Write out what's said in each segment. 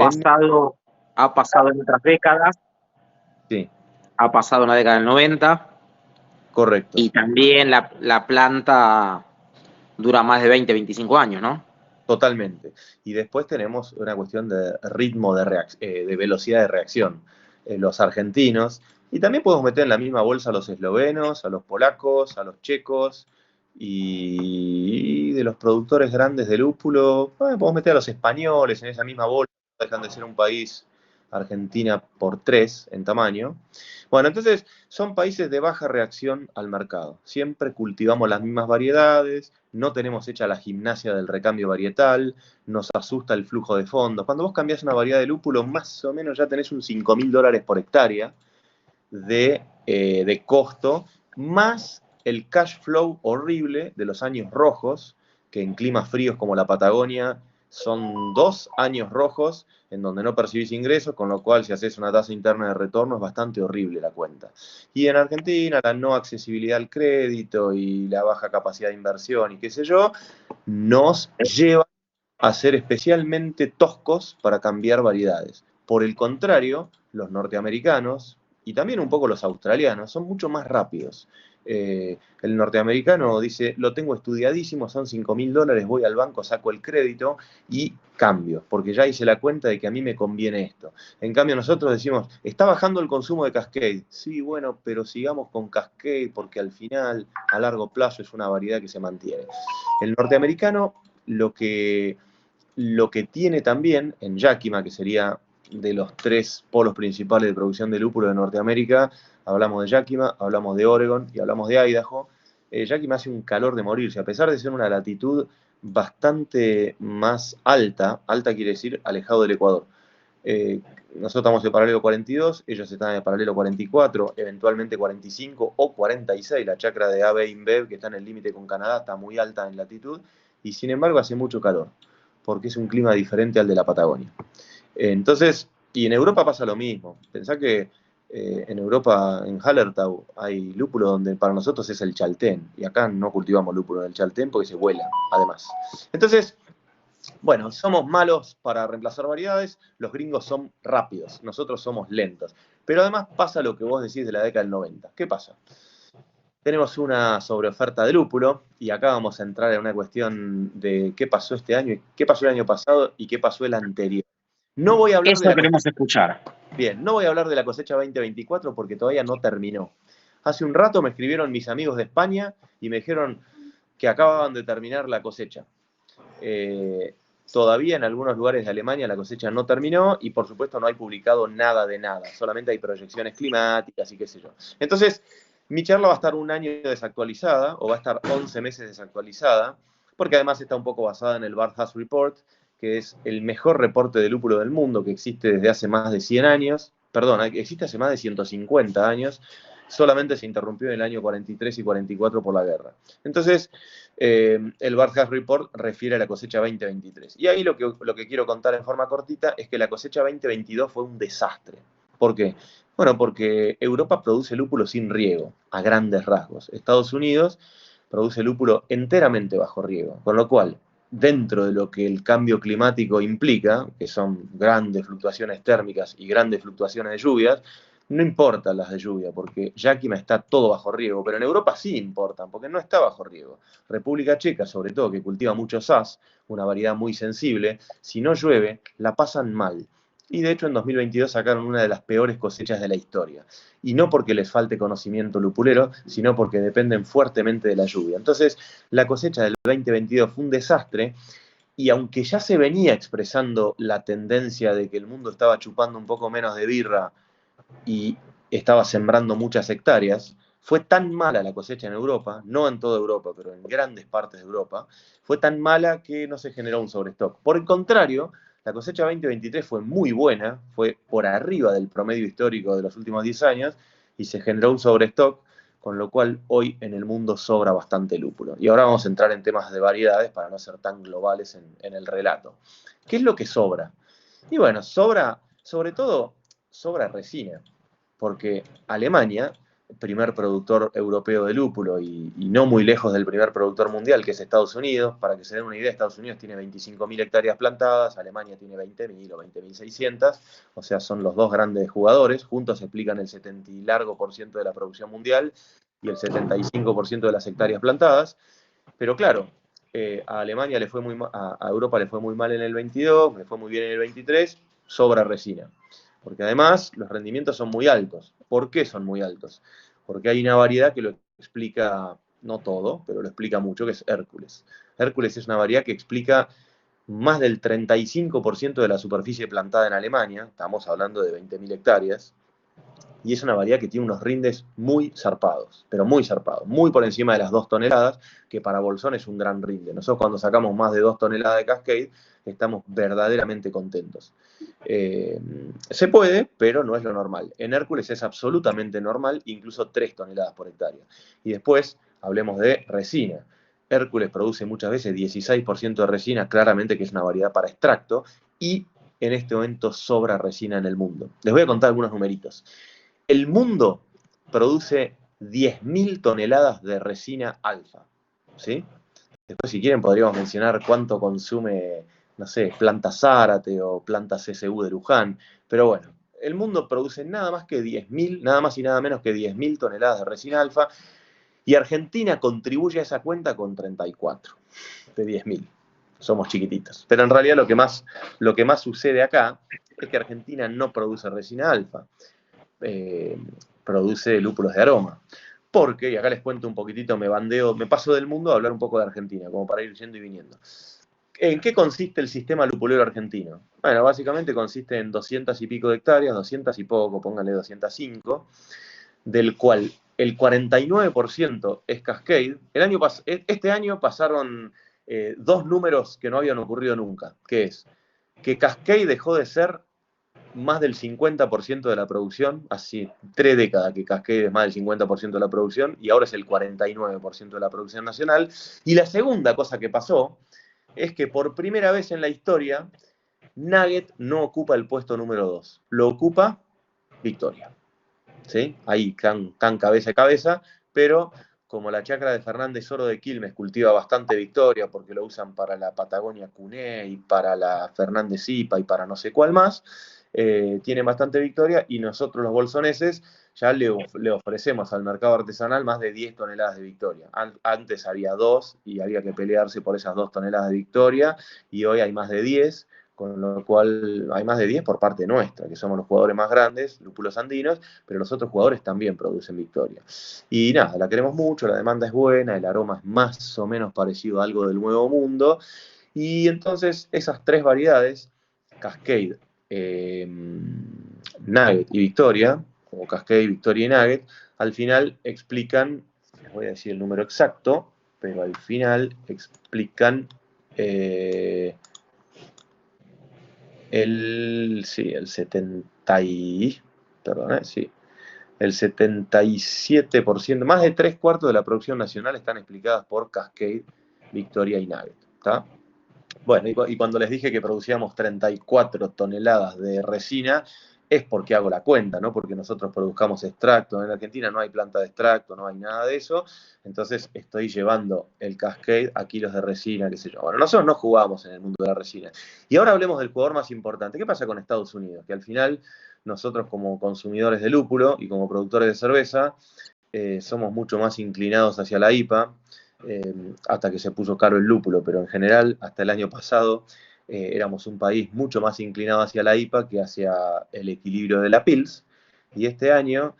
ha pasado en otras décadas, Sí, ha pasado en la década del 90, correcto. y también la planta dura más de 20, 25 años, ¿no? Totalmente. Y después tenemos una cuestión de ritmo de velocidad de reacción. Los argentinos, y también podemos meter en la misma bolsa a los eslovenos, a los polacos, a los checos, y de los productores grandes de lúpulo, podemos meter a los españoles en esa misma bolsa, dejan de ser un país Argentina por 3 en tamaño. Bueno, entonces son países de baja reacción al mercado. Siempre cultivamos las mismas variedades, no tenemos hecha la gimnasia del recambio varietal, nos asusta el flujo de fondos. Cuando vos cambiás una variedad de lúpulo, más o menos ya tenés un $5.000 por hectárea de costo, más el cash flow horrible de los años rojos, que en climas fríos como la Patagonia son 2 años rojos en donde no percibís ingresos, con lo cual si haces una tasa interna de retorno es bastante horrible la cuenta. Y en Argentina la no accesibilidad al crédito y la baja capacidad de inversión y qué sé yo, nos lleva a ser especialmente toscos para cambiar variedades. Por el contrario, los norteamericanos y también un poco los australianos son mucho más rápidos. El norteamericano dice, lo tengo estudiadísimo, son $5.000, voy al banco, saco el crédito y cambio, porque ya hice la cuenta de que a mí me conviene esto. En cambio nosotros decimos, está bajando el consumo de Cascade. Sí, bueno, pero sigamos con Cascade porque al final, a largo plazo, es una variedad que se mantiene. El norteamericano lo que tiene también en Yakima, que sería de los 3 polos principales de producción de lúpulo de Norteamérica, hablamos de Yakima, hablamos de Oregon y hablamos de Idaho. Yakima hace un calor de morirse, a pesar de ser una latitud bastante más alta, alta quiere decir alejado del Ecuador. Nosotros estamos en paralelo 42, ellos están en paralelo 44, eventualmente 45 o 46, la chacra de AB InBev, que está en el límite con Canadá, está muy alta en latitud, y sin embargo hace mucho calor, porque es un clima diferente al de la Patagonia. Entonces, y en Europa pasa lo mismo. Pensá que en Europa, en Hallertau, hay lúpulo donde para nosotros es el chaltén, y acá no cultivamos lúpulo en el chaltén porque se vuela, además. Entonces, bueno, somos malos para reemplazar variedades, los gringos son rápidos, nosotros somos lentos. Pero además pasa lo que vos decís de la década del 90. ¿Qué pasa? Tenemos una sobreoferta de lúpulo y acá vamos a entrar en una cuestión de qué pasó este año, qué pasó el año pasado y qué pasó el anterior. No voy a hablar de Eso la queremos escuchar. Bien, no voy a hablar de la cosecha 2024 porque todavía no terminó. Hace un rato me escribieron mis amigos de España y me dijeron que acababan de terminar la cosecha. Todavía en algunos lugares de Alemania la cosecha no terminó y por supuesto no hay publicado nada de nada, solamente hay proyecciones climáticas y qué sé yo. Entonces, mi charla va a estar un año desactualizada o va a estar 11 meses desactualizada, porque además está un poco basada en el Barthas Report, que es el mejor reporte de lúpulo del mundo que existe desde hace más de 100 años, perdón, existe hace más de 150 años, solamente se interrumpió en el año 43 y 44 por la guerra. Entonces, el Barthas Report refiere a la cosecha 2023. Y ahí lo que quiero contar en forma cortita es que la cosecha 2022 fue un desastre. ¿Por qué? Bueno, porque Europa produce lúpulo sin riego, a grandes rasgos. Estados Unidos produce lúpulo enteramente bajo riego, con lo cual, dentro de lo que el cambio climático implica, que son grandes fluctuaciones térmicas y grandes fluctuaciones de lluvias, no importan las de lluvia, porque Yakima está todo bajo riego, pero en Europa sí importan, porque no está bajo riego. República Checa, sobre todo, que cultiva mucho Saaz, una variedad muy sensible, si no llueve, la pasan mal. Y de hecho en 2022 sacaron una de las peores cosechas de la historia. Y no porque les falte conocimiento lupulero, sino porque dependen fuertemente de la lluvia. Entonces, la cosecha del 2022 fue un desastre, y aunque ya se venía expresando la tendencia de que el mundo estaba chupando un poco menos de birra y estaba sembrando muchas hectáreas, fue tan mala la cosecha en Europa, no en toda Europa, pero en grandes partes de Europa, fue tan mala que no se generó un sobrestock. Por el contrario, la cosecha 2023 fue muy buena, fue por arriba del promedio histórico de los últimos 10 años y se generó un sobrestock, con lo cual hoy en el mundo sobra bastante lúpulo. Y ahora vamos a entrar en temas de variedades para no ser tan globales en el relato. ¿Qué es lo que sobra? Y bueno, sobra, sobre todo, sobra resina, porque Alemania primer productor europeo de lúpulo y no muy lejos del primer productor mundial, que es Estados Unidos. Para que se den una idea, Estados Unidos tiene 25.000 hectáreas plantadas, Alemania tiene 20.000 o 20.600, o sea, son los dos grandes jugadores, juntos explican el 70 y largo por ciento de la producción mundial y el 75% de las hectáreas plantadas. Pero claro, a Alemania le fue a Europa le fue muy mal en el 22, le fue muy bien en el 23, sobra resina. Porque además los rendimientos son muy altos. ¿Por qué son muy altos? Porque hay una variedad que lo explica, no todo, pero lo explica mucho, que es Hércules. Hércules es una variedad que explica más del 35% de la superficie plantada en Alemania, estamos hablando de 20.000 hectáreas, y es una variedad que tiene unos rindes muy zarpados, pero muy zarpados, muy por encima de las 2 toneladas, que para Bolsón es un gran rinde. Nosotros cuando sacamos más de 2 toneladas de Cascade, estamos verdaderamente contentos. Se puede, pero no es lo normal. En Hércules es absolutamente normal, incluso 3 toneladas por hectárea. Y después hablemos de resina. Hércules produce muchas veces 16% de resina, claramente que es una variedad para extracto, y en este momento sobra resina en el mundo. Les voy a contar algunos numeritos. El mundo produce 10.000 toneladas de resina alfa, ¿sí? Después, si quieren, podríamos mencionar cuánto consume, no sé, Planta Zárate o Planta CSU de Luján, pero bueno, el mundo produce nada más que 10.000, nada más y nada menos que 10.000 toneladas de resina alfa, y Argentina contribuye a esa cuenta con 34 de 10.000. Somos chiquititos. Pero en realidad lo que más sucede acá es que Argentina no produce resina alfa. Produce lúpulos de aroma. Porque, y acá les cuento un poquitito, me paso del mundo a hablar un poco de Argentina, como para ir yendo y viniendo. ¿En qué consiste el sistema lupulero argentino? Bueno, básicamente consiste en 200 y pico de hectáreas, 200 y poco, pónganle 205, del cual el 49% es Cascade. Este año pasaron 2 números que no habían ocurrido nunca, que es que Cascade dejó de ser más del 50% de la producción, hace 3 décadas que Cascade es más del 50% de la producción y ahora es el 49% de la producción nacional. Y la segunda cosa que pasó es que por primera vez en la historia Nugget no ocupa el puesto número 2, lo ocupa Victoria. ¿Sí? Ahí can cabeza a cabeza, pero como la chacra de Fernández Oro de Quilmes cultiva bastante Victoria porque lo usan para la Patagonia Cuné y para la Fernández Zipa y para no sé cuál más, tiene bastante Victoria y nosotros los bolsoneses ya le ofrecemos al mercado artesanal más de 10 toneladas de Victoria. Antes había 2 y había que pelearse por esas 2 toneladas de Victoria y hoy hay más de 10, con lo cual hay más de 10 por parte nuestra, que somos los jugadores más grandes, lúpulos andinos, pero los otros jugadores también producen Victoria. Y nada, la queremos mucho, la demanda es buena, el aroma es más o menos parecido a algo del Nuevo Mundo, y entonces esas 3 variedades, Cascade, Nugget y Victoria, como Cascade, Victoria y Nugget, al final explican, les voy a decir el número exacto, pero al final explican el 70 y, perdón, sí, el 77%, más de 3/4 de la producción nacional están explicadas por Cascade, Victoria y Nugget, ¿está? Bueno, y cuando les dije que producíamos 34 toneladas de resina, es porque hago la cuenta, no porque nosotros produzcamos extracto. En Argentina no hay planta de extracto, no hay nada de eso. Entonces estoy llevando el Cascade a kilos de resina, qué sé yo. Bueno, nosotros no jugamos en el mundo de la resina. Y ahora hablemos del jugador más importante. ¿Qué pasa con Estados Unidos? Que al final nosotros como consumidores de lúpulo y como productores de cerveza somos mucho más inclinados hacia la IPA. Hasta que se puso caro el lúpulo, pero en general, hasta el año pasado, éramos un país mucho más inclinado hacia la IPA que hacia el equilibrio de la Pils. Y este año,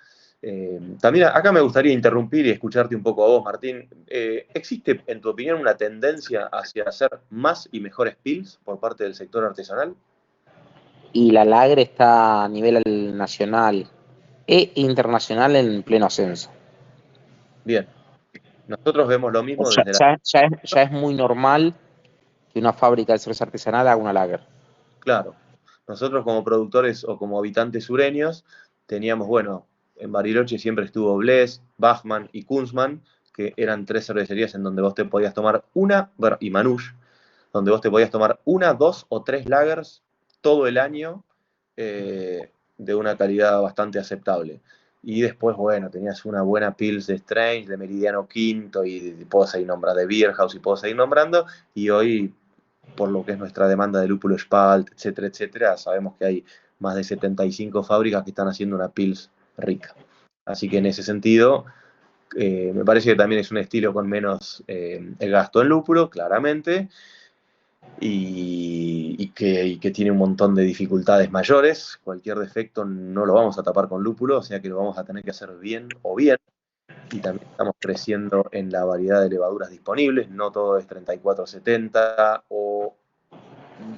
también acá me gustaría interrumpir y escucharte un poco a vos, Martín. ¿Existe, en tu opinión, una tendencia hacia hacer más y mejores Pils por parte del sector artesanal? Y la Lager está a nivel nacional e internacional en pleno ascenso. Bien, nosotros vemos lo mismo Ya, desde la... ya es muy normal que una fábrica de cerveza artesanal haga una Lager. Claro, nosotros como productores o como habitantes sureños teníamos, bueno, en Bariloche siempre estuvo Bless, Bachmann y Kunzmann, que eran 3 cervecerías en donde vos te podías tomar una, bueno, y Manouche, donde vos te podías tomar 1, 2 o 3 lagers todo el año de una calidad bastante aceptable. Y después, bueno, tenías una buena Pils de Strange, de Meridiano Quinto, y puedo seguir nombrando de Beer House, y puedo seguir nombrando, y hoy, por lo que es nuestra demanda de lúpulo Spalt, etcétera, etcétera, sabemos que hay más de 75 fábricas que están haciendo una Pils rica. Así que en ese sentido, me parece que también es un estilo con menos gasto en lúpulo, claramente, y que tiene un montón de dificultades mayores. Cualquier defecto no lo vamos a tapar con lúpulo, o sea que lo vamos a tener que hacer bien o bien. Y también estamos creciendo en la variedad de levaduras disponibles, no todo es 3470 o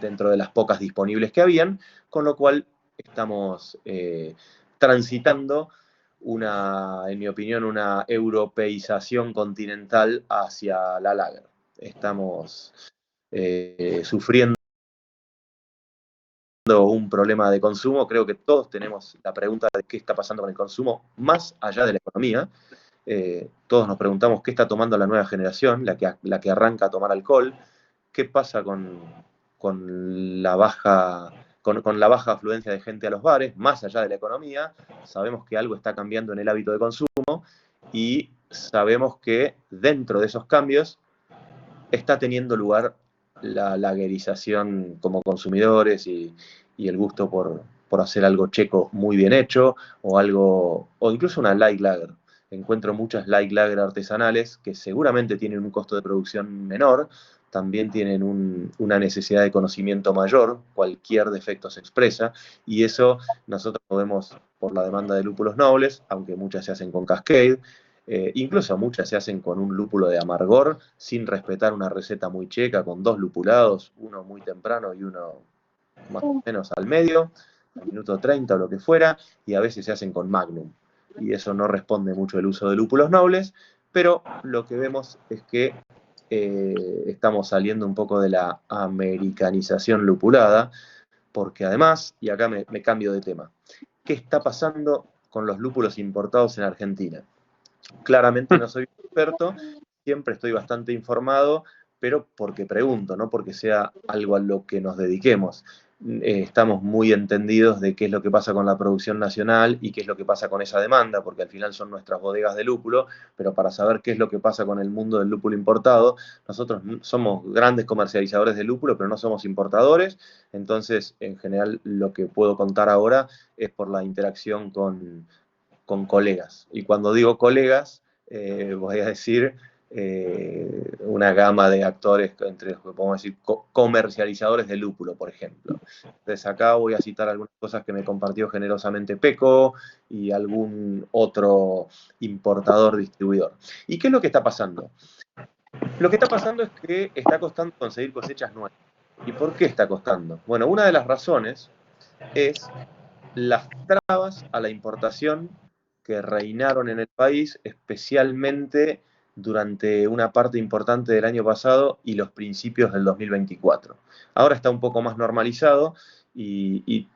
dentro de las pocas disponibles que habían, con lo cual estamos transitando en mi opinión, una europeización continental hacia la lager. Estamos sufriendo un problema de consumo. Creo que todos tenemos la pregunta de qué está pasando con el consumo, más allá de la economía. Todos nos preguntamos qué está tomando la nueva generación, la que arranca a tomar alcohol, qué pasa con la baja afluencia de gente a los bares, más allá de la economía. Sabemos que algo está cambiando en el hábito de consumo y sabemos que dentro de esos cambios está teniendo lugar la laguerización como consumidores y el gusto por hacer algo checo muy bien hecho o incluso una light lager. Encuentro muchas light lager artesanales que seguramente tienen un costo de producción menor, también tienen una necesidad de conocimiento mayor, cualquier defecto se expresa, y eso nosotros podemos, por la demanda de lúpulos nobles, aunque muchas se hacen con Cascade, incluso muchas se hacen con un lúpulo de amargor, sin respetar una receta muy checa, con 2 lupulados, uno muy temprano y uno más o menos al medio, al minuto 30 o lo que fuera, y a veces se hacen con Magnum. Y eso no responde mucho el uso de lúpulos nobles, pero lo que vemos es que estamos saliendo un poco de la americanización lupulada, porque además, y acá me cambio de tema, ¿qué está pasando con los lúpulos importados en Argentina? Claramente no soy experto, siempre estoy bastante informado, pero porque pregunto, no porque sea algo a lo que nos dediquemos. Estamos muy entendidos de qué es lo que pasa con la producción nacional y qué es lo que pasa con esa demanda, porque al final son nuestras bodegas de lúpulo, pero para saber qué es lo que pasa con el mundo del lúpulo importado, nosotros somos grandes comercializadores de lúpulo, pero no somos importadores, entonces en general lo que puedo contar ahora es por la interacción con colegas. Y cuando digo colegas, voy a decir una gama de actores, entre los que podemos decir comercializadores de lúpulo, por ejemplo. Entonces acá voy a citar algunas cosas que me compartió generosamente Peco y algún otro importador, distribuidor. ¿Y qué es lo que está pasando? Lo que está pasando es que está costando conseguir cosechas nuevas. ¿Y por qué está costando? Bueno, una de las razones es las trabas a la importación que reinaron en el país, especialmente durante una parte importante del año pasado y los principios del 2024. Ahora está un poco más normalizado y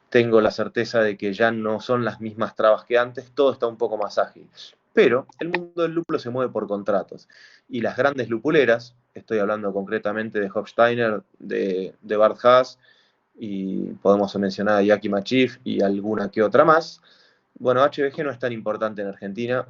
tengo la certeza de que ya no son las mismas trabas que antes, todo está un poco más ágil. Pero el mundo del lúpulo se mueve por contratos y las grandes lupuleras, estoy hablando concretamente de Hofsteiner, de Bart Haas, y podemos mencionar a Yakima Chief y alguna que otra más. Bueno, HBG no es tan importante en Argentina.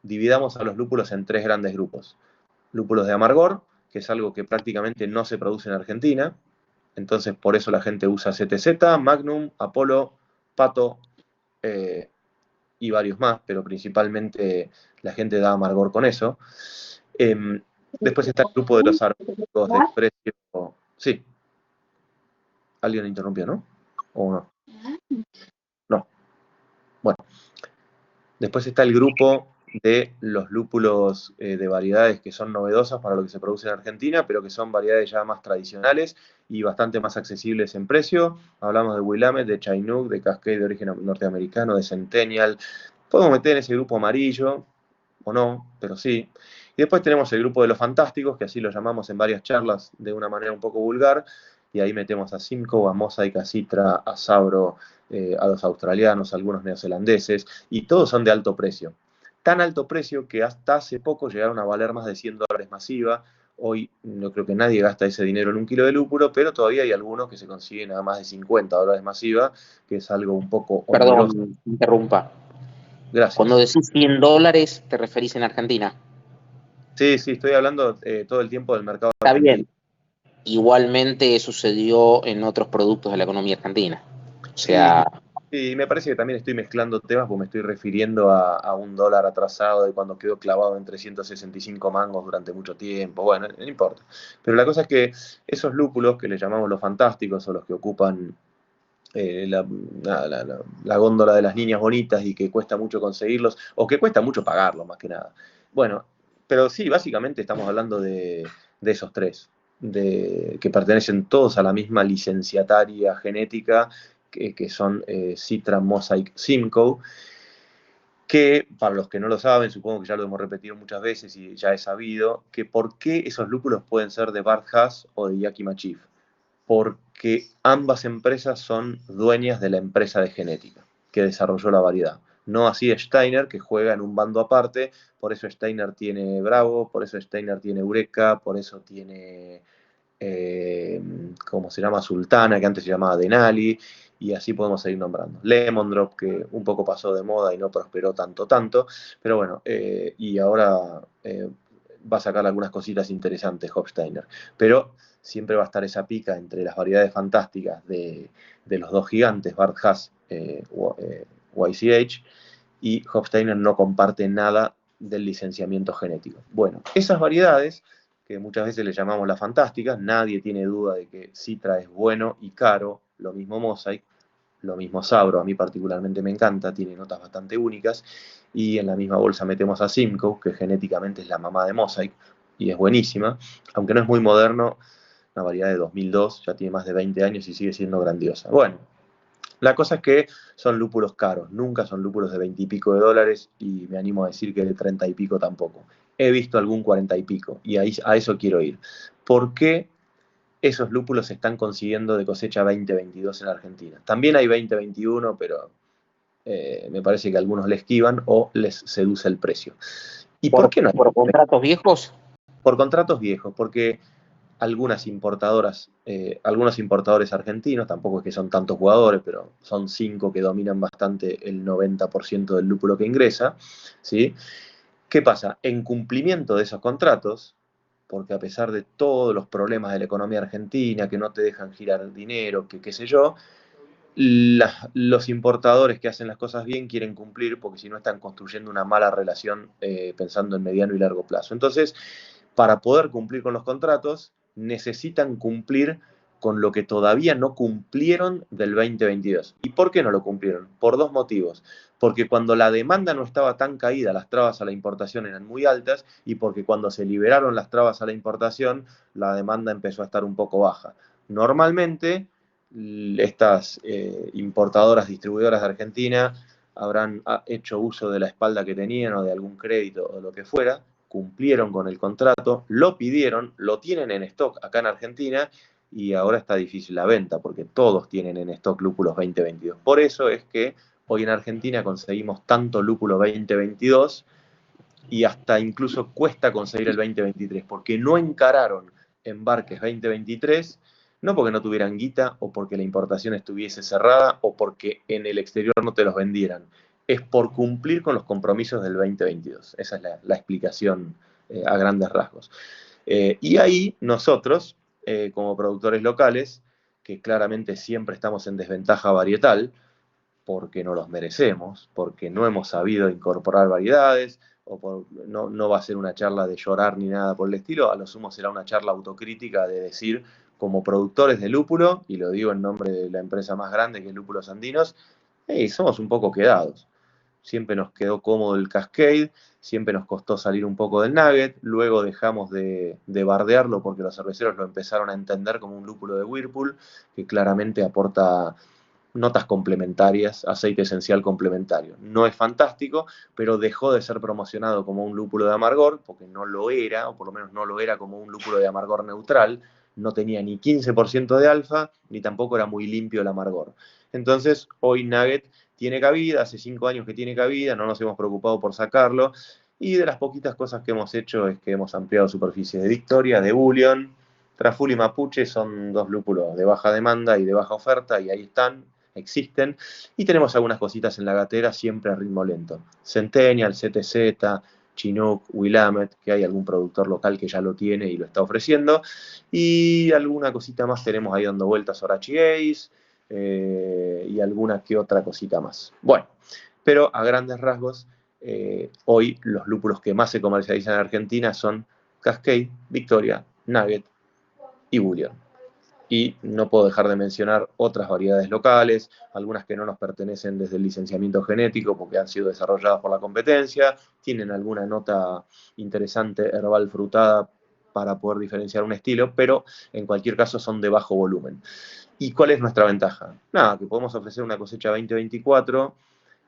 Dividamos a los lúpulos en 3 grandes grupos. Lúpulos de amargor, que es algo que prácticamente no se produce en Argentina, entonces por eso la gente usa CTZ, Magnum, Apollo, Pato y varios más, pero principalmente la gente da amargor con eso. Después está el grupo de los arbóricos de precio. Sí, alguien interrumpió, ¿no? ¿O no? No. Bueno, después está el grupo de los lúpulos de variedades que son novedosas para lo que se produce en Argentina, pero que son variedades ya más tradicionales y bastante más accesibles en precio. Hablamos de Willamette, de Chinook, de Cascade de origen norteamericano, de Centennial. Podemos meter en ese grupo amarillo, o no, pero sí. Y después tenemos el grupo de los fantásticos, que así lo llamamos en varias charlas de una manera un poco vulgar, y ahí metemos a Simcoe, a Mosaic, a Citra, a Sabro, a los australianos, algunos neozelandeses, y todos son de alto precio. Tan alto precio que hasta hace poco llegaron a valer más de $100 masiva. Hoy no creo que nadie gasta ese dinero en un kilo de lúpulo, pero todavía hay algunos que se consiguen a más de $50 masiva, que es algo un poco oneroso. Perdón, interrumpa. Gracias. Cuando decís $100, ¿te referís en Argentina? Sí, estoy hablando todo el tiempo del mercado Está argentino. bien. Igualmente sucedió en otros productos de la economía argentina. O sea, Sí, me parece que también estoy mezclando temas porque me estoy refiriendo a un dólar atrasado de cuando quedó clavado en 365 mangos durante mucho tiempo. Bueno, no importa. Pero la cosa es que esos lúpulos que le llamamos los fantásticos o los que ocupan la góndola de las niñas bonitas y que cuesta mucho conseguirlos o que cuesta mucho pagarlos más que nada. Bueno, pero sí, básicamente estamos hablando de esos tres, que pertenecen todos a la misma licenciataria genética que son Citra, Mosaic, Simcoe, que para los que no lo saben, supongo que ya lo hemos repetido muchas veces y ya he sabido, que por qué esos lúpulos pueden ser de Bart Haas o de Yakima Chief. Porque ambas empresas son dueñas de la empresa de genética que desarrolló la variedad. No así Steiner, que juega en un bando aparte, por eso Steiner tiene Bravo, por eso Steiner tiene Eureka, por eso tiene ¿cómo se llama? Sultana, que antes se llamaba Denali, y así podemos seguir nombrando. Lemon Drop, que un poco pasó de moda y no prosperó tanto, pero bueno, y ahora va a sacar algunas cositas interesantes Hofsteiner, pero siempre va a estar esa pica entre las variedades fantásticas de los dos gigantes, Bart Haas, YCH, y Hofsteiner no comparte nada del licenciamiento genético. Bueno, esas variedades que muchas veces le llamamos las fantásticas, nadie tiene duda de que Citra es bueno y caro, lo mismo Mosaic, lo mismo Sabro, a mí particularmente me encanta, tiene notas bastante únicas, y en la misma bolsa metemos a Simcoe, que genéticamente es la mamá de Mosaic, y es buenísima, aunque no es muy moderno, una variedad de 2002, ya tiene más de 20 años y sigue siendo grandiosa. Bueno, la cosa es que son lúpulos caros, nunca son lúpulos de 20 y pico de dólares y me animo a decir que de 30 y pico tampoco. He visto algún 40 y pico y ahí, a eso quiero ir. ¿Por qué esos lúpulos se están consiguiendo de cosecha 2022 en Argentina? También hay 2021, pero me parece que a algunos les esquivan o les seduce el precio. ¿Y por qué no? ¿por contratos viejos? Por contratos viejos, porque algunos importadores argentinos, tampoco es que son tantos jugadores, pero son 5 que dominan bastante el 90% del lúpulo que ingresa, ¿sí? ¿Qué pasa? En cumplimiento de esos contratos, porque a pesar de todos los problemas de la economía argentina, que no te dejan girar dinero, que qué sé yo, los importadores que hacen las cosas bien quieren cumplir porque si no están construyendo una mala relación pensando en mediano y largo plazo. Entonces, para poder cumplir con los contratos, necesitan cumplir con lo que todavía no cumplieron del 2022. ¿Y por qué no lo cumplieron? Por dos motivos. Porque cuando la demanda no estaba tan caída, las trabas a la importación eran muy altas, y porque cuando se liberaron las trabas a la importación, la demanda empezó a estar un poco baja. Normalmente, estas importadoras, distribuidoras de Argentina, habrán hecho uso de la espalda que tenían o de algún crédito o lo que fuera, cumplieron con el contrato, lo pidieron, lo tienen en stock acá en Argentina y ahora está difícil la venta porque todos tienen en stock lúpulos 2022. Por eso es que hoy en Argentina conseguimos tanto lúpulo 2022 y hasta incluso cuesta conseguir el 2023 porque no encararon embarques 2023, no porque no tuvieran guita o porque la importación estuviese cerrada o porque en el exterior no te los vendieran, es por cumplir con los compromisos del 2022. Esa es la explicación a grandes rasgos. Y ahí nosotros, como productores locales, que claramente siempre estamos en desventaja varietal, porque no los merecemos, porque no hemos sabido incorporar variedades, no va a ser una charla de llorar ni nada por el estilo, a lo sumo será una charla autocrítica de decir, como productores de lúpulo, y lo digo en nombre de la empresa más grande que es Lúpulos Andinos, hey, somos un poco quedados. Siempre nos quedó cómodo el Cascade, siempre nos costó salir un poco del Nugget, luego dejamos de bardearlo porque los cerveceros lo empezaron a entender como un lúpulo de Whirlpool, que claramente aporta notas complementarias, aceite esencial complementario. No es fantástico, pero dejó de ser promocionado como un lúpulo de amargor, porque no lo era, o por lo menos no lo era como un lúpulo de amargor neutral, no tenía ni 15% de alfa, ni tampoco era muy limpio el amargor. Entonces, hoy Nugget tiene cabida, hace 5 años que tiene cabida, no nos hemos preocupado por sacarlo, y de las poquitas cosas que hemos hecho es que hemos ampliado superficie de Victoria, de Bullion. Traful y Mapuche son 2 lúpulos de baja demanda y de baja oferta, y ahí están, existen, y tenemos algunas cositas en la gatera, siempre a ritmo lento. Centennial, CTZ, Chinook, Willamette, que hay algún productor local que ya lo tiene y lo está ofreciendo, y alguna cosita más tenemos ahí dando vueltas, Orachi Ace, y alguna que otra cosita más. Bueno, pero a grandes rasgos, hoy los lúpulos que más se comercializan en Argentina son Cascade, Victoria, Nugget y Bullion. Y no puedo dejar de mencionar otras variedades locales, algunas que no nos pertenecen desde el licenciamiento genético porque han sido desarrolladas por la competencia, tienen alguna nota interesante herbal frutada para poder diferenciar un estilo, pero en cualquier caso son de bajo volumen. ¿Y cuál es nuestra ventaja? Nada, que podemos ofrecer una cosecha 2024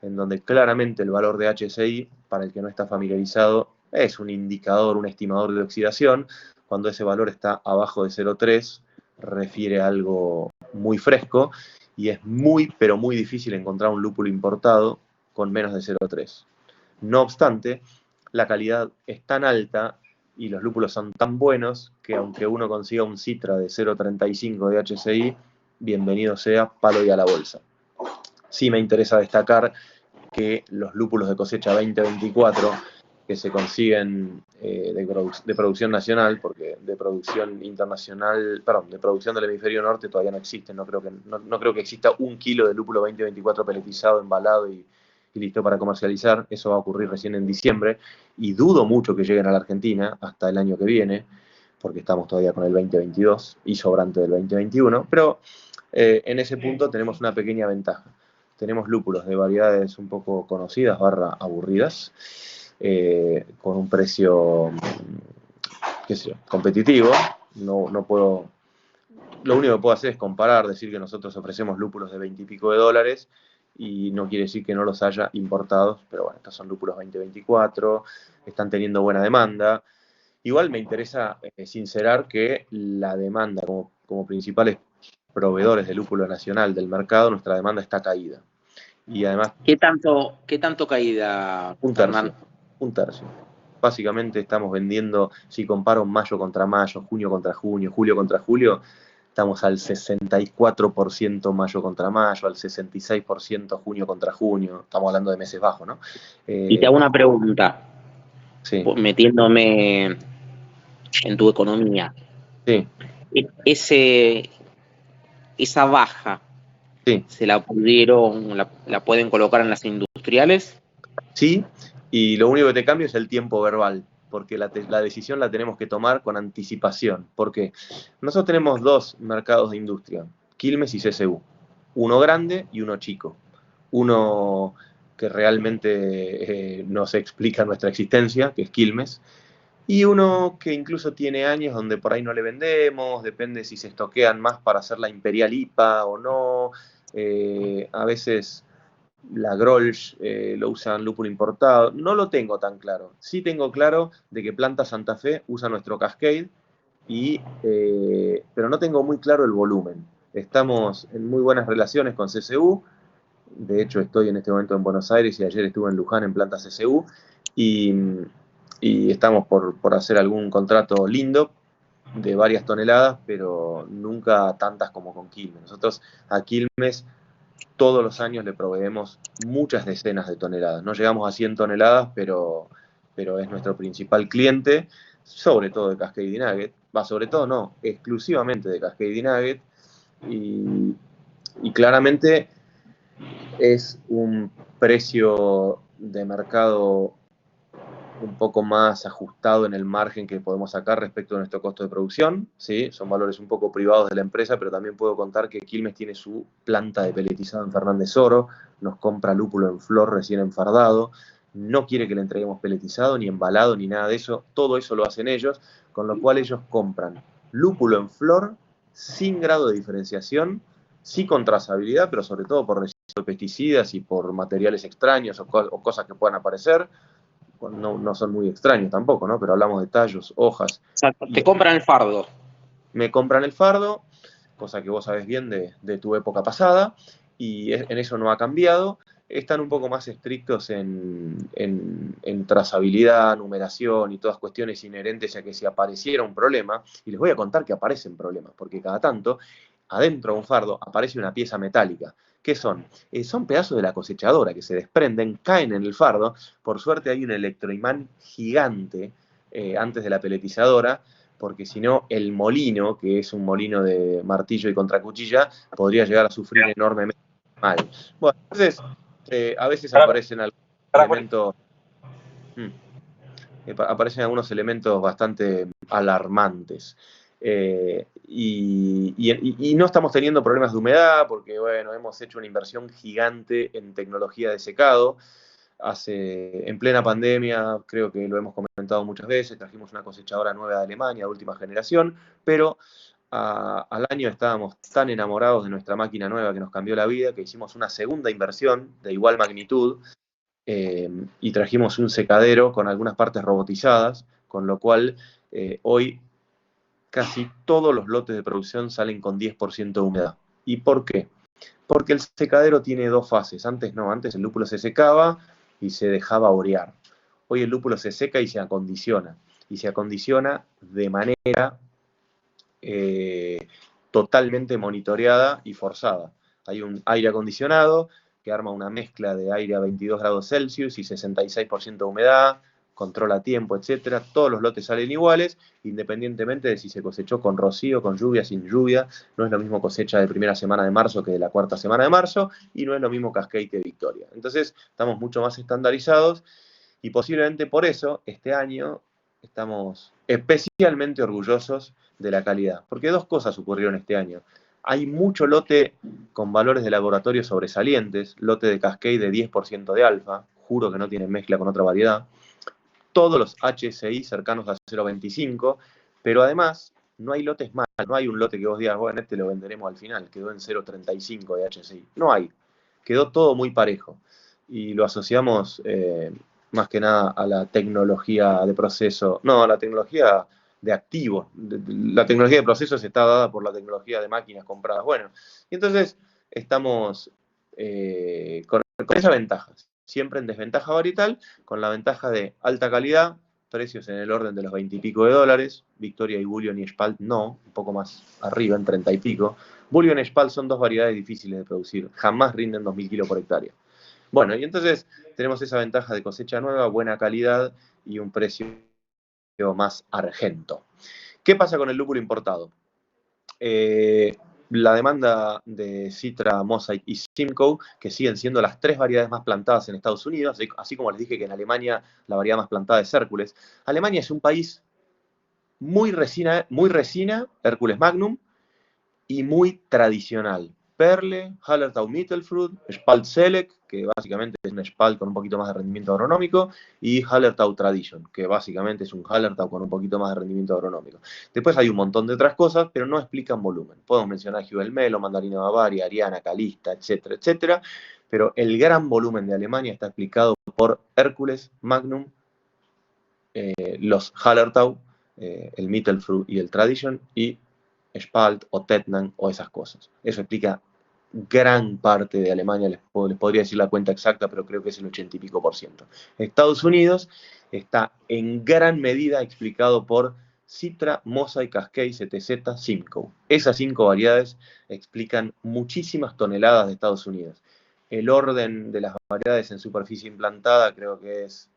en donde claramente el valor de HCI, para el que no está familiarizado, es un indicador, un estimador de oxidación. Cuando ese valor está abajo de 0,3, refiere a algo muy fresco, y es muy, pero muy difícil encontrar un lúpulo importado con menos de 0,3. No obstante, la calidad es tan alta y los lúpulos son tan buenos que aunque uno consiga un Citra de 0,35 de HCI, bienvenido sea, palo y a la bolsa. Sí me interesa destacar que los lúpulos de cosecha 2024 que se consiguen de producción nacional, porque de producción internacional, perdón, de producción del hemisferio norte todavía no existen, no creo que exista 1 kilo de lúpulo 2024 peletizado, embalado y listo para comercializar. Eso va a ocurrir recién en diciembre, y dudo mucho que lleguen a la Argentina hasta el año que viene, porque estamos todavía con el 2022 y sobrante del 2021, pero en ese punto tenemos una pequeña ventaja. Tenemos lúpulos de variedades un poco conocidas, aburridas, con un precio, qué sé yo, competitivo. No puedo, lo único que puedo hacer es comparar, decir que nosotros ofrecemos lúpulos de 20 y pico de dólares, y no quiere decir que no los haya importados, pero bueno, estos son lúpulos 2024, están teniendo buena demanda. Igual me interesa sincerar que la demanda, como principales proveedores de lúpulo nacional del mercado, nuestra demanda está caída. Y además, ¿Qué tanto caída, Hernán? Un tercio. Básicamente estamos vendiendo, si comparo mayo contra mayo, junio contra junio, julio contra julio, estamos al 64% mayo contra mayo, al 66% junio contra junio. Estamos hablando de meses bajos, ¿no? Y te hago una pregunta, Sí. Metiéndome en tu economía. Sí. Esa baja, sí. ¿se la pueden colocar en las industriales? Sí, y lo único que te cambia es el tiempo verbal, porque la decisión la tenemos que tomar con anticipación. Porque nosotros tenemos 2 mercados de industria, Quilmes y CSU. Uno grande y uno chico. Uno que realmente nos explica nuestra existencia, que es Quilmes, y uno que incluso tiene años donde por ahí no le vendemos, depende si se estoquean más para hacer la Imperial IPA o no. A veces la Grolsch lo usan lúpulo importado. No lo tengo tan claro. Sí tengo claro de que Planta Santa Fe usa nuestro Cascade, pero no tengo muy claro el volumen. Estamos en muy buenas relaciones con CSU. De hecho, estoy en este momento en Buenos Aires y ayer estuve en Luján en Planta CSU. Y estamos por hacer algún contrato lindo de varias toneladas, pero nunca tantas como con Quilmes. Nosotros a Quilmes todos los años le proveemos muchas decenas de toneladas. No llegamos a 100 toneladas, pero es nuestro principal cliente, sobre todo de Cascade y Nugget. Sobre todo no, exclusivamente de Cascade y Nugget. Y claramente es un precio de mercado un poco más ajustado en el margen que podemos sacar respecto a nuestro costo de producción, ¿sí? Son valores un poco privados de la empresa, pero también puedo contar que Quilmes tiene su planta de peletizado en Fernández Oro, nos compra lúpulo en flor recién enfardado, no quiere que le entreguemos peletizado, ni embalado, ni nada de eso, todo eso lo hacen ellos, con lo cual ellos compran lúpulo en flor, sin grado de diferenciación, sí con trazabilidad, pero sobre todo por residuos de pesticidas y por materiales extraños o cosas que puedan aparecer. No son muy extraños tampoco, ¿no? Pero hablamos de tallos, hojas. Exacto. Te compran el fardo. Me compran el fardo, cosa que vos sabés bien de tu época pasada, y en eso no ha cambiado. Están un poco más estrictos en trazabilidad, numeración y todas cuestiones inherentes a que si apareciera un problema, y les voy a contar que aparecen problemas, porque cada tanto, adentro de un fardo, aparece una pieza metálica. ¿Qué son? Son pedazos de la cosechadora que se desprenden, caen en el fardo. Por suerte hay un electroimán gigante antes de la peletizadora, porque si no, el molino, que es un molino de martillo y contracuchilla, podría llegar a sufrir enormemente mal. Bueno, entonces, a veces aparecen algunos elementos, aparecen algunos elementos bastante alarmantes. Y no estamos teniendo problemas de humedad porque, bueno, hemos hecho una inversión gigante en tecnología de secado. En plena pandemia, creo que lo hemos comentado muchas veces, trajimos una cosechadora nueva de Alemania, de última generación, pero al año estábamos tan enamorados de nuestra máquina nueva que nos cambió la vida, que hicimos una segunda inversión de igual magnitud, y trajimos un secadero con algunas partes robotizadas, con lo cual hoy casi todos los lotes de producción salen con 10% de humedad. ¿Y por qué? Porque el secadero tiene dos fases. Antes no, antes el lúpulo se secaba y se dejaba orear. Hoy el lúpulo se seca y se acondiciona. Y se acondiciona de manera totalmente monitoreada y forzada. Hay un aire acondicionado que arma una mezcla de aire a 22 grados Celsius y 66% de humedad, controla tiempo, etcétera. Todos los lotes salen iguales, independientemente de si se cosechó con rocío, con lluvia, sin lluvia. No es lo mismo cosecha de primera semana de marzo que de la cuarta semana de marzo, y no es lo mismo Cascade que Victoria. Entonces, estamos mucho más estandarizados, y posiblemente por eso, este año, estamos especialmente orgullosos de la calidad. Porque dos cosas ocurrieron este año. Hay mucho lote con valores de laboratorio sobresalientes, lote de Cascade de 10% de alfa, juro que no tiene mezcla con otra variedad, todos los HSI cercanos a 0,25, pero además no hay lotes malos, no hay un lote que vos digas, bueno, este lo venderemos al final, quedó en 0,35 de HSI. No hay, quedó todo muy parejo. Y lo asociamos más que nada a la tecnología de proceso, no, a la tecnología de activos. La tecnología de procesos está dada por la tecnología de máquinas compradas. Bueno, y entonces estamos con esa ventaja, siempre en desventaja varietal, con la ventaja de alta calidad, precios en el orden de los 20 y pico de dólares. Victoria y Bullion y Spalt no, un poco más arriba, en 30 y pico. Bullion y Spalt son dos variedades difíciles de producir, jamás rinden 2.000 kilos por hectárea. Bueno, y entonces tenemos esa ventaja de cosecha nueva, buena calidad y un precio más argento. ¿Qué pasa con el lúpulo importado? La demanda de Citra, Mosaic y Simcoe, que siguen siendo las tres variedades más plantadas en Estados Unidos, así como les dije que en Alemania la variedad más plantada es Hércules. Alemania es un país muy resina, Hércules Magnum, y muy tradicional. Perle, Hallertau Mittelfrüh, Spalt Select, que básicamente es un Spalt con un poquito más de rendimiento agronómico, y Hallertau Tradition, que básicamente es un Hallertau con un poquito más de rendimiento agronómico. Después hay un montón de otras cosas, pero no explican volumen. Podemos mencionar Jubel Melo, Mandarina Bavaria, Ariana, Calista, etcétera, etcétera, pero el gran volumen de Alemania está explicado por Hércules, Magnum, los Hallertau, el Mittelfrüh y el Tradition, y Spalt o Tettnang o esas cosas. Eso explica gran parte de Alemania, les podría decir la cuenta exacta, pero creo que es el 80 y pico %. Estados Unidos está en gran medida explicado por Citra, Mosaic, Cascade, CTZ, Simcoe. Esas 5 variedades explican muchísimas toneladas de Estados Unidos. El orden de las variedades en superficie implantada creo que es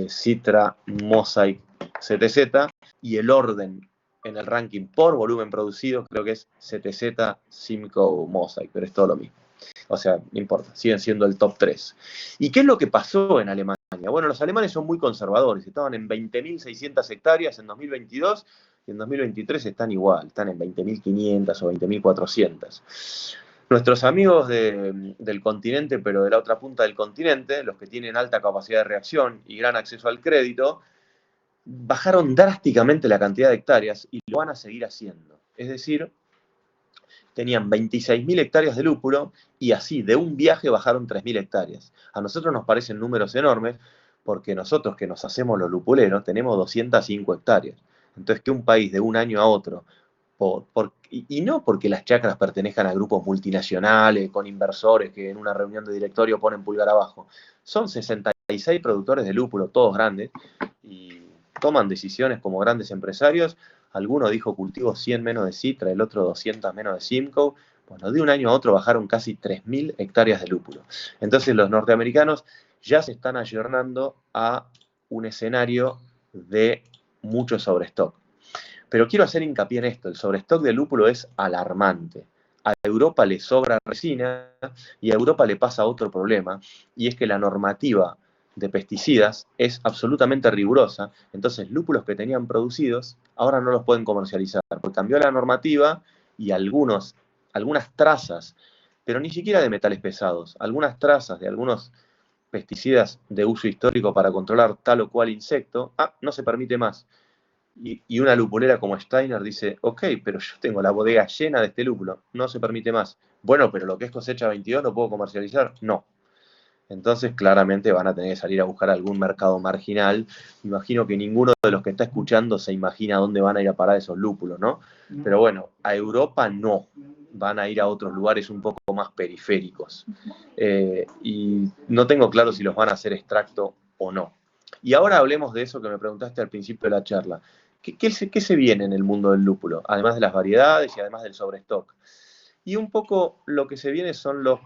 Citra, Mosaic, CTZ, y el orden en el ranking por volumen producido creo que es CTZ, Simcoe, Mosaic, pero es todo lo mismo. O sea, no importa, siguen siendo el top 3. ¿Y qué es lo que pasó en Alemania? Bueno, los alemanes son muy conservadores, estaban en 20.600 hectáreas en 2022 y en 2023 están igual, están en 20.500 o 20.400. Nuestros amigos del continente, pero de la otra punta del continente, los que tienen alta capacidad de reacción y gran acceso al crédito, bajaron drásticamente la cantidad de hectáreas y lo van a seguir haciendo. Es decir, tenían 26.000 hectáreas de lúpulo y así de un viaje bajaron 3.000 hectáreas. A nosotros nos parecen números enormes porque nosotros que nos hacemos los lupuleros tenemos 205 hectáreas. Entonces que un país de un año a otro Y no porque las chacras pertenezcan a grupos multinacionales, con inversores que en una reunión de directorio ponen pulgar abajo. Son 66 productores de lúpulo, todos grandes, y toman decisiones como grandes empresarios. Alguno dijo cultivo 100 menos de Citra, el otro 200 menos de Simcoe. Bueno, de un año a otro bajaron casi 3.000 hectáreas de lúpulo. Entonces los norteamericanos ya se están ayornando a un escenario de mucho sobrestock. Pero quiero hacer hincapié en esto, el sobrestock de lúpulo es alarmante. A Europa le sobra resina y a Europa le pasa otro problema, y es que la normativa de pesticidas es absolutamente rigurosa, entonces lúpulos que tenían producidos ahora no los pueden comercializar, porque cambió la normativa y algunas trazas, pero ni siquiera de metales pesados, algunas trazas de algunos pesticidas de uso histórico para controlar tal o cual insecto, no se permite más. Y una lupulera como Steiner dice, ok, pero yo tengo la bodega llena de este lúpulo, no se permite más. Bueno, pero lo que es cosecha 22 lo puedo comercializar, no. Entonces claramente van a tener que salir a buscar algún mercado marginal. Imagino que ninguno de los que está escuchando se imagina dónde van a ir a parar esos lúpulos, ¿no? Pero bueno, a Europa no, van a ir a otros lugares un poco más periféricos. Y no tengo claro si los van a hacer extracto o no. Y ahora hablemos de eso que me preguntaste al principio de la charla. ¿Qué se viene en el mundo del lúpulo? Además de las variedades y además del sobrestock. Y un poco lo que se viene son los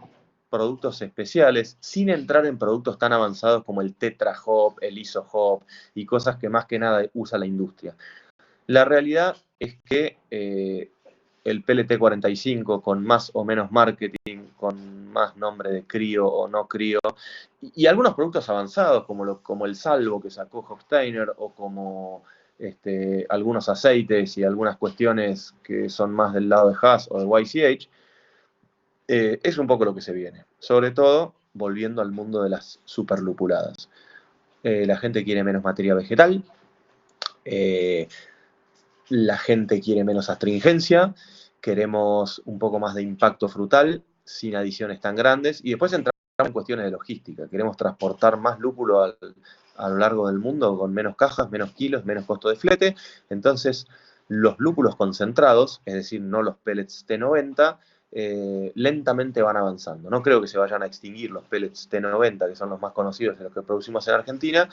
productos especiales, sin entrar en productos tan avanzados como el Tetra Hop, el Iso Hop y cosas que más que nada usa la industria. La realidad es que el PLT45 con más o menos marketing, con más nombre de crío o no crío, y algunos productos avanzados como el Salvo que sacó Hofsteiner o como algunos aceites y algunas cuestiones que son más del lado de Hass o de YCH, es un poco lo que se viene. Sobre todo, volviendo al mundo de las superlupuladas. La gente quiere menos materia vegetal, la gente quiere menos astringencia, queremos un poco más de impacto frutal, sin adiciones tan grandes, y después entramos en cuestiones de logística. Queremos transportar más lúpulo a lo largo del mundo con menos cajas, menos kilos, menos costo de flete. Entonces, los lúpulos concentrados, es decir, no los pellets T90, lentamente van avanzando. No creo que se vayan a extinguir los pellets T90, que son los más conocidos de los que producimos en Argentina,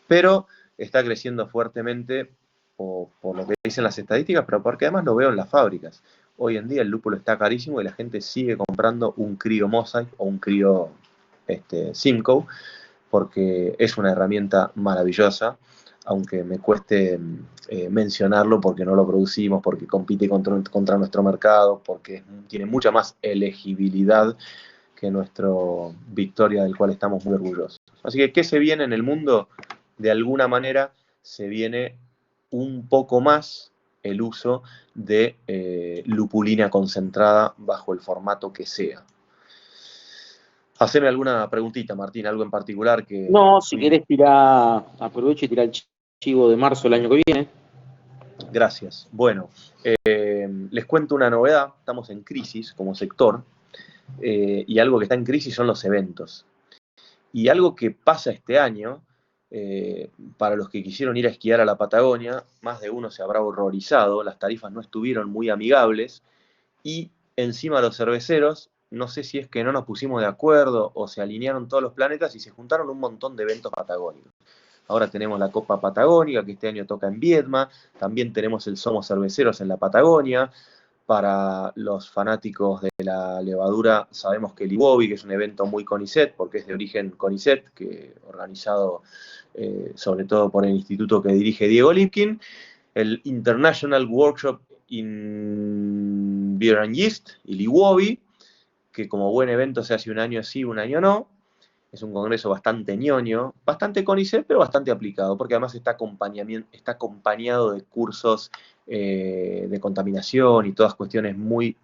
pero está creciendo fuertemente por lo que dicen las estadísticas, pero porque además lo veo en las fábricas. Hoy en día el lúpulo está carísimo y la gente sigue comprando un crío Mosaic o un crío Simcoe, porque es una herramienta maravillosa, aunque me cueste mencionarlo porque no lo producimos, porque compite contra nuestro mercado, porque tiene mucha más elegibilidad que nuestro Victoria, del cual estamos muy orgullosos. Así que, ¿qué se viene en el mundo? De alguna manera se viene un poco más el uso de lupulina concentrada bajo el formato que sea. Haceme alguna preguntita, Martín, algo en particular que... No, si querés tirar, aprovecho y tirar el chivo de marzo del año que viene. Gracias. Bueno, les cuento una novedad. Estamos en crisis como sector y algo que está en crisis son los eventos. Y algo que pasa este año, para los que quisieron ir a esquiar a la Patagonia, más de uno se habrá horrorizado, las tarifas no estuvieron muy amigables y encima los cerveceros, no sé si es que no nos pusimos de acuerdo o se alinearon todos los planetas y se juntaron un montón de eventos patagónicos. Ahora tenemos la Copa Patagónica, que este año toca en Viedma, también tenemos el Somos Cerveceros en la Patagonia. Para los fanáticos de la levadura, sabemos que el IWOBI, que es un evento muy CONICET, porque es de origen CONICET, que organizado sobre todo por el instituto que dirige Diego Lipkin, el International Workshop in Beer and Yeast, el IWOBI, que como buen evento se hace un año sí, un año no. Es un congreso bastante ñoño, bastante CONICET, pero bastante aplicado, porque además está acompañado de cursos de contaminación y todas cuestiones muy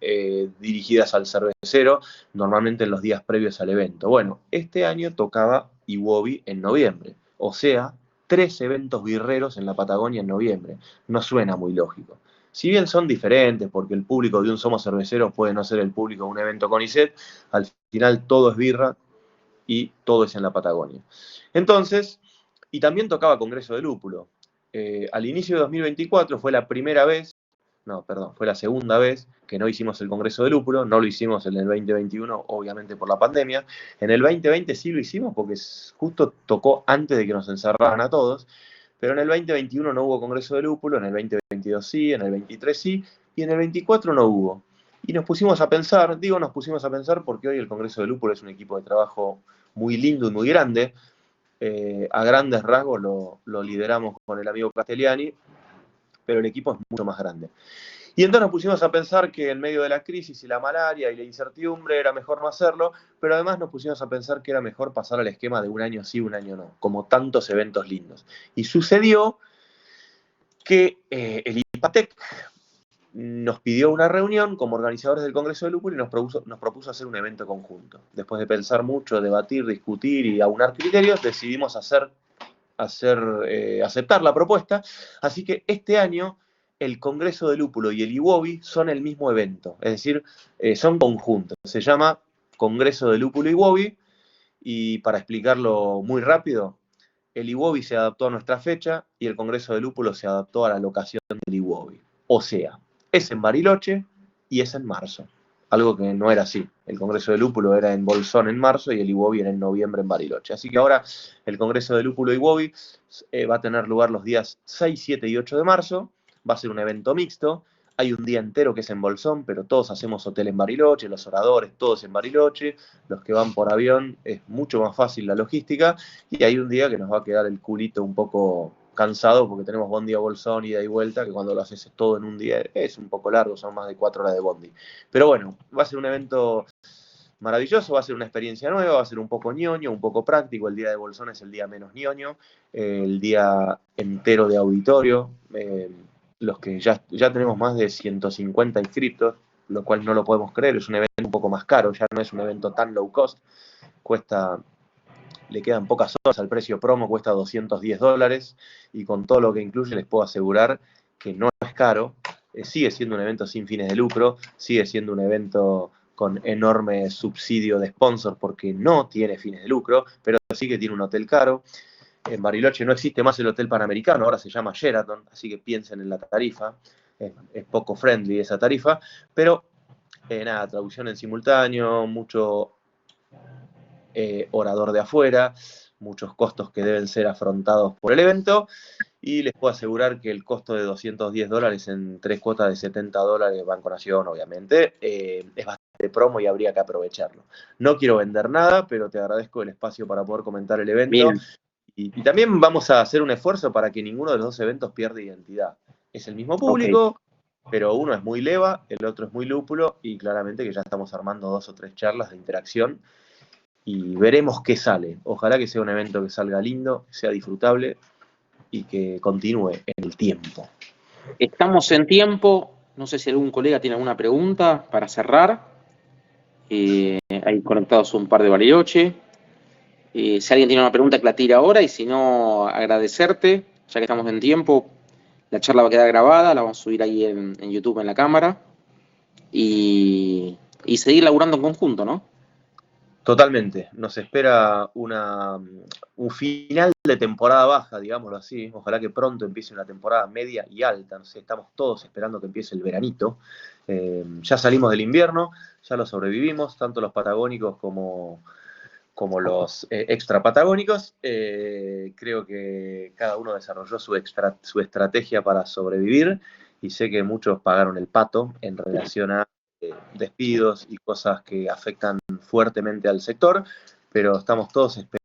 dirigidas al cervecero, normalmente en los días previos al evento. Bueno, este año tocaba IWOBI en noviembre, o sea, 3 eventos birreros en la Patagonia en noviembre. No suena muy lógico. Si bien son diferentes, porque el público de un Somos Cerveceros puede no ser el público de un evento CONICET, al final todo es birra, y todo es en la Patagonia. Entonces, y también tocaba Congreso de Lúpulo. Al inicio de 2024 fue la primera vez no, perdón, fue la segunda vez que no hicimos el Congreso de Lúpulo, no lo hicimos en el 2021, obviamente por la pandemia. En el 2020 sí lo hicimos porque justo tocó antes de que nos encerraran a todos, pero en el 2021 no hubo Congreso de Lúpulo, en el 2022 sí, en el 23 sí, y en el 24 no hubo. Y nos pusimos a pensar, digo nos pusimos a pensar porque hoy el Congreso de Lúpulo es un equipo de trabajo muy lindo y muy grande. A grandes rasgos lo lideramos con el amigo Castellani, pero el equipo es mucho más grande. Y entonces nos pusimos a pensar que en medio de la crisis y la malaria y la incertidumbre era mejor no hacerlo, pero además nos pusimos a pensar que era mejor pasar al esquema de un año sí, un año no, como tantos eventos lindos. Y sucedió que el IPATEC nos pidió una reunión como organizadores del Congreso de Lúpulo y nos propuso hacer un evento conjunto. Después de pensar mucho, debatir, discutir y aunar criterios, decidimos aceptar la propuesta. Así que este año el Congreso de Lúpulo y el IWOBI son el mismo evento, es decir, son conjuntos. Se llama Congreso de Lúpulo IWOBI y para explicarlo muy rápido, el IWOBI se adaptó a nuestra fecha y el Congreso de Lúpulo se adaptó a la locación del IWOBI. O sea, es en Bariloche y es en marzo. Algo que no era así. El Congreso de Lúpulo era en Bolsón en marzo y el IWOBI era en noviembre en Bariloche. Así que ahora el Congreso de Lúpulo IWOBI va a tener lugar los días 6, 7 y 8 de marzo. Va a ser un evento mixto. Hay un día entero que es en Bolsón, pero todos hacemos hotel en Bariloche, los oradores todos en Bariloche, los que van por avión es mucho más fácil la logística, y hay un día que nos va a quedar el culito un poco cansado porque tenemos bondi a Bolsón, ida y vuelta, que cuando lo haces todo en un día es un poco largo, son más de 4 horas de bondi. Pero bueno, va a ser un evento maravilloso, va a ser una experiencia nueva, va a ser un poco ñoño, un poco práctico. El día de Bolsón es el día menos ñoño, el día entero de auditorio. Los que ya tenemos más de 150 inscriptos, lo cual no lo podemos creer, es un evento un poco más caro, ya no es un evento tan low cost, le quedan pocas horas al precio promo, cuesta $210, y con todo lo que incluye les puedo asegurar que no es caro, sigue siendo un evento sin fines de lucro, sigue siendo un evento con enorme subsidio de sponsor porque no tiene fines de lucro, pero sí que tiene un hotel caro. En Bariloche no existe más el Hotel Panamericano, ahora se llama Sheraton, así que piensen en la tarifa, es poco friendly esa tarifa, pero nada, traducción en simultáneo, mucho orador de afuera, muchos costos que deben ser afrontados por el evento, y les puedo asegurar que el costo de $210 en 3 cuotas de $70, Banco Nación, obviamente, es bastante promo y habría que aprovecharlo. No quiero vender nada, pero te agradezco el espacio para poder comentar el evento. Bien. Y también vamos a hacer un esfuerzo para que ninguno de los dos eventos pierda identidad. Es el mismo público, pero uno es muy leva, el otro es muy lúpulo, y claramente que ya estamos armando 2 o 3 charlas de interacción y veremos qué sale. Ojalá que sea un evento que salga lindo, sea disfrutable y que continúe en el tiempo. Estamos en tiempo, no sé si algún colega tiene alguna pregunta para cerrar. Hay conectados un par de Bariloche. Si alguien tiene una pregunta, que la tire ahora, y si no, agradecerte, ya que estamos en tiempo. La charla va a quedar grabada, la vamos a subir ahí en YouTube en la cámara, y seguir laburando en conjunto, ¿no? Totalmente. Nos espera un final de temporada baja, digámoslo así. Ojalá que pronto empiece una temporada media y alta. No sé, estamos todos esperando que empiece el veranito. Ya salimos del invierno, ya lo sobrevivimos, tanto los patagónicos como los extra patagónicos. Creo que cada uno desarrolló su estrategia para sobrevivir, y sé que muchos pagaron el pato en relación a despidos y cosas que afectan fuertemente al sector, pero estamos todos esperando